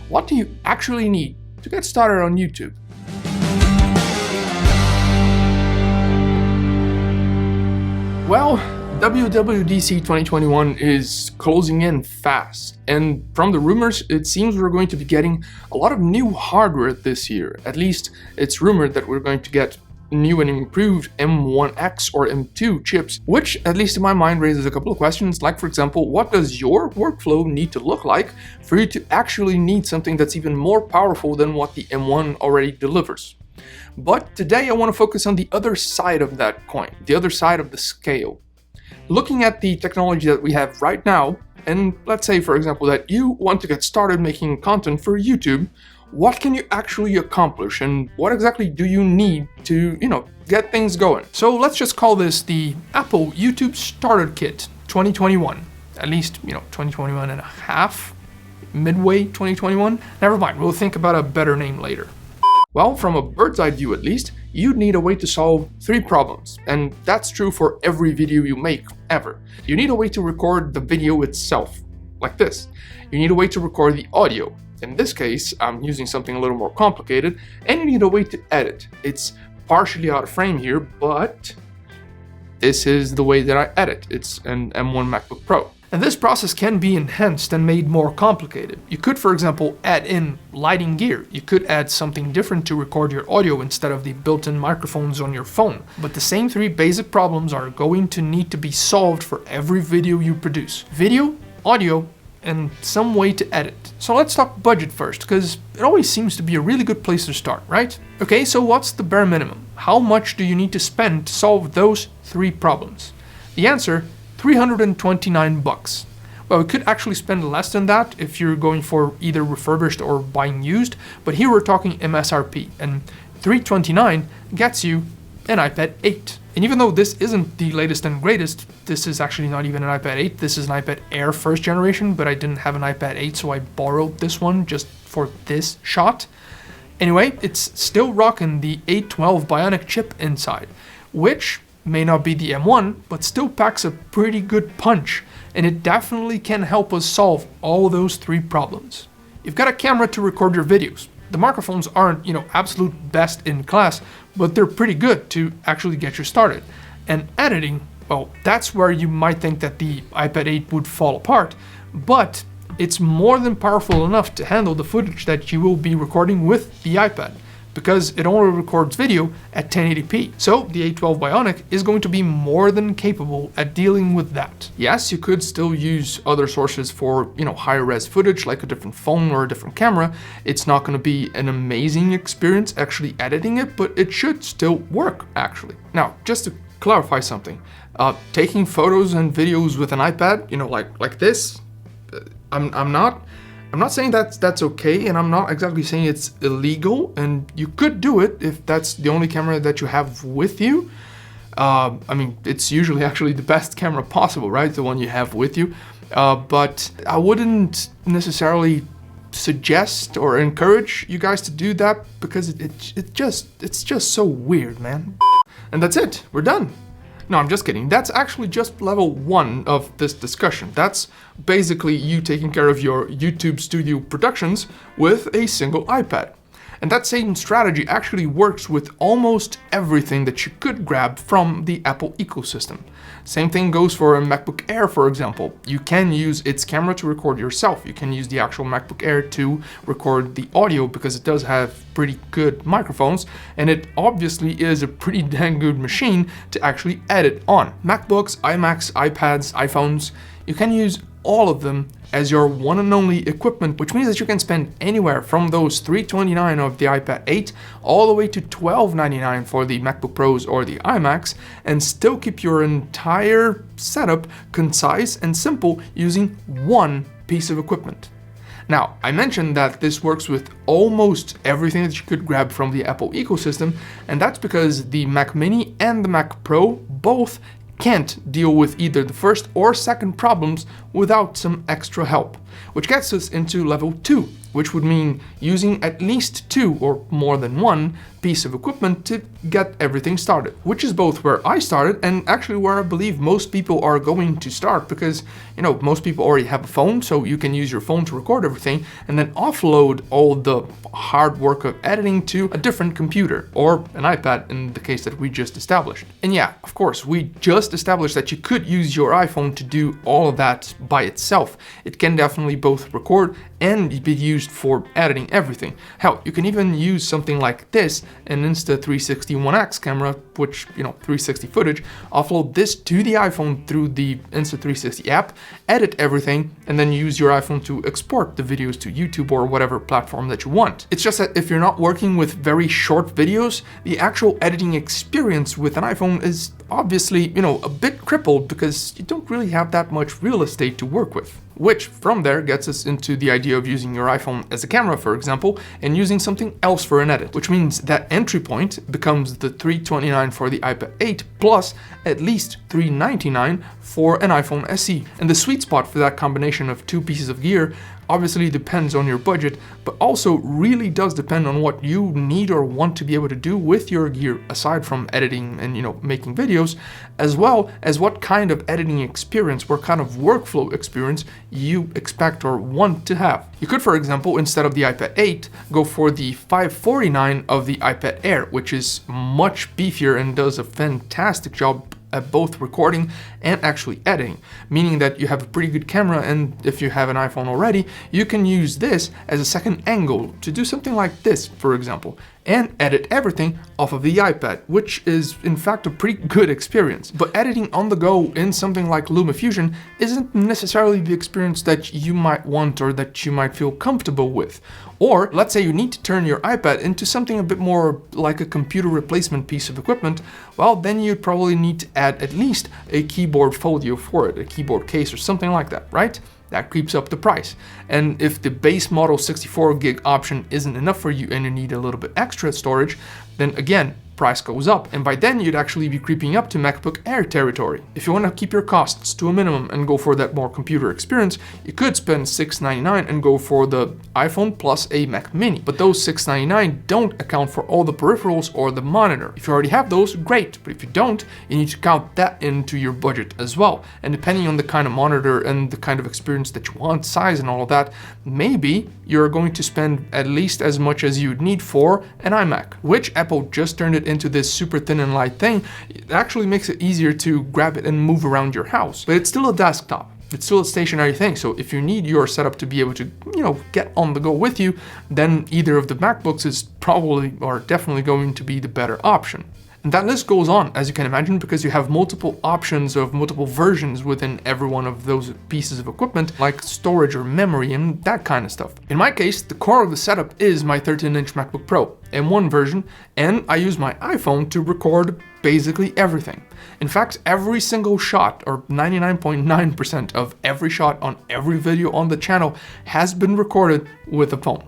What do you actually need to get started on YouTube? Well, WWDC 2021 is closing in fast, and from the rumors, it seems we're going to be getting a lot of new hardware this year. At least it's rumored that we're going to get new and improved M1X or M2 chips, which, at least in my mind, raises a couple of questions, like, for example, what does your workflow need to look like for you to actually need something that's even more powerful than what the M1 already delivers? But today I want to focus on the other side of that coin, the other side of the scale. Looking at the technology that we have right now, and let's say, for example, that you want to get started making content for YouTube, what can you actually accomplish and what exactly do you need to, get things going? So let's just call this the Apple YouTube Starter Kit 2021. At least, 2021 and a half, midway 2021. Never mind, we'll think about a better name later. Well, from a bird's eye view at least, you'd need a way to solve 3 problems, and that's true for every video you make, ever. You need a way to record the video itself, like this. You need a way to record the audio. In this case, I'm using something a little more complicated, and you need a way to edit. It's partially out of frame here, but this is the way that I edit. It's an M1 MacBook Pro. And this process can be enhanced and made more complicated. You could, for example, add in lighting gear. You could add something different to record your audio instead of the built-in microphones on your phone. But the same 3 basic problems are going to need to be solved for every video you produce. Video, audio, and some way to edit. So let's talk budget first, because it always seems to be a really good place to start, right? Okay, so what's the bare minimum? How much do you need to spend to solve those 3 problems? The answer, $329. Well, you could actually spend less than that if you're going for either refurbished or buying used, but here we're talking MSRP, and $329 gets you an iPad 8. And even though this isn't the latest and greatest, this is actually not even an iPad 8, this is an iPad Air first generation, but I didn't have an iPad 8, so I borrowed this one just for this shot. Anyway, it's still rocking the A12 Bionic chip inside, which may not be the M1, but still packs a pretty good punch, and it definitely can help us solve all those 3 problems. You've got a camera to record your videos. The microphones aren't, absolute best in class, but they're pretty good to actually get you started. And editing, well, that's where you might think that the iPad 8 would fall apart, but it's more than powerful enough to handle the footage that you will be recording with the iPad, because it only records video at 1080p. So the A12 Bionic is going to be more than capable at dealing with that. Yes, you could still use other sources for, higher res footage, like a different phone or a different camera. It's not going to be an amazing experience actually editing it, but it should still work actually. Now, just to clarify something, taking photos and videos with an iPad, like this, I'm not saying that's okay, and I'm not exactly saying it's illegal, and you could do it if that's the only camera that you have with you. It's usually actually the best camera possible, right? The one you have with you. But I wouldn't necessarily suggest or encourage you guys to do that, because it's just so weird, man. And that's it, we're done. No, I'm just kidding. That's actually just level 1 of this discussion. That's basically you taking care of your YouTube studio productions with a single iPad. And that same strategy actually works with almost everything that you could grab from the Apple ecosystem. Same thing goes for a MacBook Air, for example. You can use its camera to record yourself. You can use the actual MacBook Air to record the audio, because it does have pretty good microphones, and it obviously is a pretty dang good machine to actually edit on. MacBooks, iMacs, iPads, iPhones, you can use all of them as your one and only equipment, which means that you can spend anywhere from those $329 of the iPad 8 all the way to $1299 for the MacBook Pros or the iMacs, and still keep your entire setup concise and simple using one piece of equipment. Now, I mentioned that this works with almost everything that you could grab from the Apple ecosystem, and that's because the Mac Mini and the Mac Pro both can't deal with either the first or second problems without some extra help, which gets us into level 2, which would mean using at least 2 or more than 1 piece of equipment to get everything started, which is both where I started and actually where I believe most people are going to start, because, you know, most people already have a phone, so you can use your phone to record everything and then offload all the hard work of editing to a different computer or an iPad in the case that we just established. And yeah, of course, we just established that you could use your iPhone to do all of that by itself. It can definitely both record and be used for editing everything. Hell, you can even use something like this, an Insta360 One X camera, which, you know, 360 footage, offload this to the iPhone through the Insta360 app, edit everything, and then use your iPhone to export the videos to YouTube or whatever platform that you want. It's just that if you're not working with very short videos, the actual editing experience with an iPhone is obviously, you know, a bit crippled because you don't really have that much real estate to work with. Which from there gets us into the idea of using your iPhone as a camera, for example, and using something else for an edit, which means that entry point becomes the $329 for the iPad 8 plus at least $399 for an iPhone SE. And the sweet spot for that combination of 2 pieces of gear obviously depends on your budget, but also really does depend on what you need or want to be able to do with your gear, aside from editing and, you know, making videos, as well as what kind of editing experience, what kind of workflow experience you expect or want to have. You could, for example, instead of the iPad 8, go for the $549 of the iPad Air, which is much beefier and does a fantastic job at both recording and actually editing, meaning that you have a pretty good camera, and if you have an iPhone already, you can use this as a second angle to do something like this, for example, and edit everything off of the iPad, which is in fact a pretty good experience. But editing on the go in something like LumaFusion isn't necessarily the experience that you might want or that you might feel comfortable with. Or let's say you need to turn your iPad into something a bit more like a computer replacement piece of equipment, well, then you'd probably need to add at least a keyboard folio for it, a keyboard case or something like that, right? That creeps up the price. And if the base model 64 gig option isn't enough for you and you need a little bit extra storage, then again, price goes up, and by then you'd actually be creeping up to MacBook Air territory. If you want to keep your costs to a minimum and go for that more computer experience, you could spend $699 and go for the iPhone plus a Mac Mini. But those $699 don't account for all the peripherals or the monitor. If you already have those, great, but if you don't, you need to count that into your budget as well. And depending on the kind of monitor and the kind of experience that you want, size and all of that, maybe you're going to spend at least as much as you'd need for an iMac, which Apple just turned it into this super thin and light thing. It actually makes it easier to grab it and move around your house, but it's still a desktop. It's still a stationary thing, so if you need your setup to be able to, you know, get on the go with you, then either of the MacBooks is probably or definitely going to be the better option. And that list goes on, as you can imagine, because you have multiple options of multiple versions within every one of those pieces of equipment, like storage or memory and that kind of stuff. In my case, the core of the setup is my 13-inch MacBook Pro M1 version, and I use my iPhone to record basically everything. In fact, every single shot, or 99.9% of every shot on every video on the channel, has been recorded with a phone.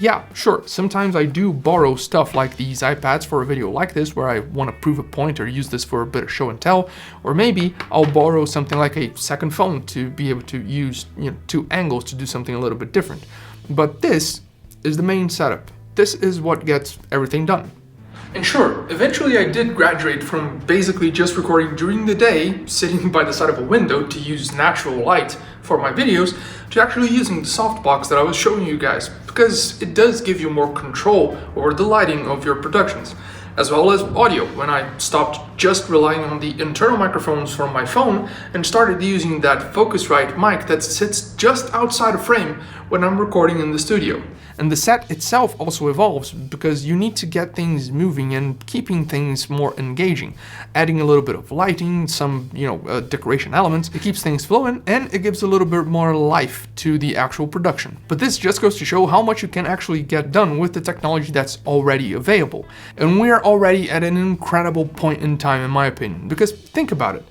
Yeah, sure, sometimes I do borrow stuff like these iPads for a video like this where I want to prove a point or use this for a bit of show and tell, or maybe I'll borrow something like a second phone to be able to use, you know, 2 angles to do something a little bit different. But this is the main setup. This is what gets everything done. And sure, eventually I did graduate from basically just recording during the day, sitting by the side of a window to use natural light for my videos, to actually using the softbox that I was showing you guys, because it does give you more control over the lighting of your productions, as well as audio, when I stopped just relying on the internal microphones from my phone and started using that Focusrite mic that sits just outside of frame when I'm recording in the studio. And the set itself also evolves because you need to get things moving and keeping things more engaging. Adding a little bit of lighting, some, decoration elements, it keeps things flowing and it gives a little bit more life to the actual production. But this just goes to show how much you can actually get done with the technology that's already available. And we are already at an incredible point in time, in my opinion, because think about it.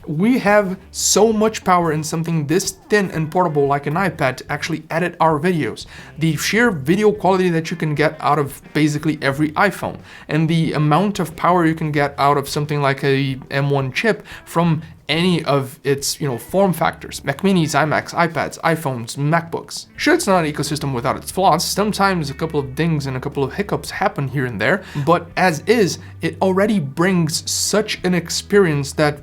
We have so much power in something this thin and portable like an iPad to actually edit our videos. The sheer video quality that you can get out of basically every iPhone, and the amount of power you can get out of something like a M1 chip from any of its, form factors: Mac Minis, iMacs, iPads, iPhones, MacBooks. Sure, it's not an ecosystem without its flaws. Sometimes a couple of dings and a couple of hiccups happen here and there, but as is, it already brings such an experience that,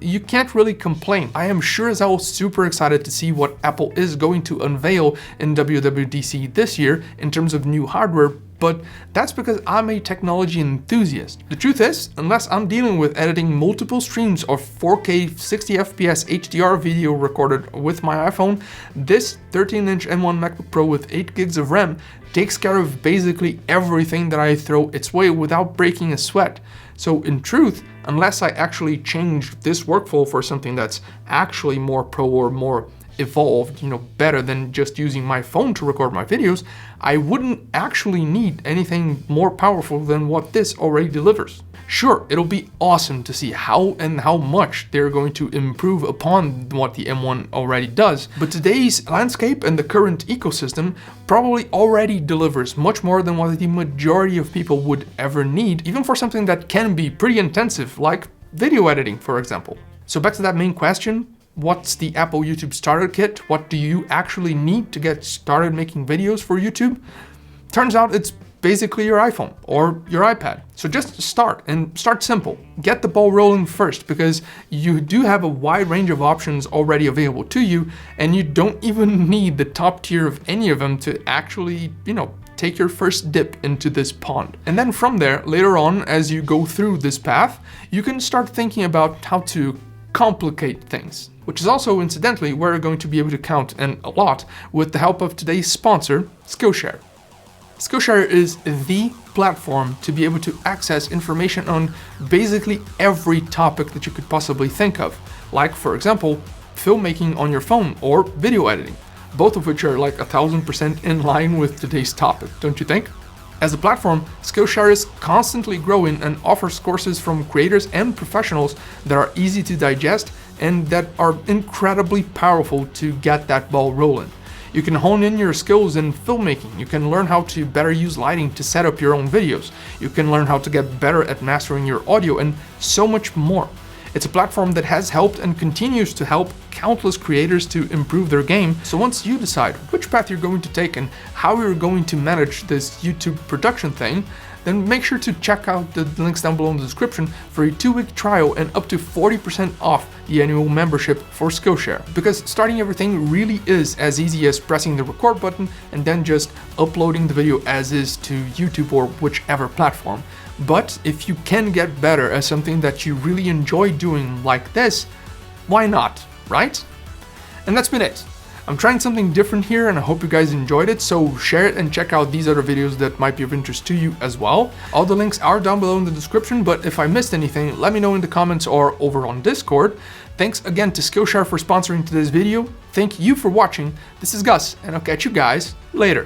you can't really complain. I am sure as hell super excited to see what Apple is going to unveil in WWDC this year in terms of new hardware, but that's because I'm a technology enthusiast. The truth is, unless I'm dealing with editing multiple streams of 4K 60 FPS HDR video recorded with my iPhone, this 13-inch M1 MacBook Pro with 8 gigs of RAM takes care of basically everything that I throw its way without breaking a sweat. So in truth, unless I actually change this workflow for something that's actually more pro or more evolved, better than just using my phone to record my videos, I wouldn't actually need anything more powerful than what this already delivers. Sure, it'll be awesome to see how and how much they're going to improve upon what the M1 already does, but today's landscape and the current ecosystem probably already delivers much more than what the majority of people would ever need, even for something that can be pretty intensive, like video editing, for example. So back to that main question: what's the Apple YouTube Starter Kit? What do you actually need to get started making videos for YouTube? Turns out it's basically your iPhone or your iPad. So just start, and start simple. Get the ball rolling first, because you do have a wide range of options already available to you, and you don't even need the top tier of any of them to actually, take your first dip into this pond. And then from there, later on, as you go through this path, you can start thinking about how to complicate things, which is also incidentally where we're going to be able to count, and a lot, with the help of today's sponsor, Skillshare. Skillshare is the platform to be able to access information on basically every topic that you could possibly think of, like, for example, filmmaking on your phone or video editing, both of which are like 1000% in line with today's topic, don't you think? As a platform, Skillshare is constantly growing and offers courses from creators and professionals that are easy to digest and that are incredibly powerful to get that ball rolling. You can hone in your skills in filmmaking, you can learn how to better use lighting to set up your own videos, you can learn how to get better at mastering your audio, and so much more. It's a platform that has helped and continues to help countless creators to improve their game. So once you decide which path you're going to take and how you're going to manage this YouTube production thing, then make sure to check out the links down below in the description for a 2-week trial and up to 40% off the annual membership for Skillshare. Because starting everything really is as easy as pressing the record button and then just uploading the video as is to YouTube or whichever platform. But if you can get better at something that you really enjoy doing like this, why not, right? And that's been it. I'm trying something different here and I hope you guys enjoyed it, so share it and check out these other videos that might be of interest to you as well. All the links are down below in the description, but if I missed anything, let me know in the comments or over on Discord. Thanks again to Skillshare for sponsoring today's video. Thank you for watching. This is Gus, and I'll catch you guys later.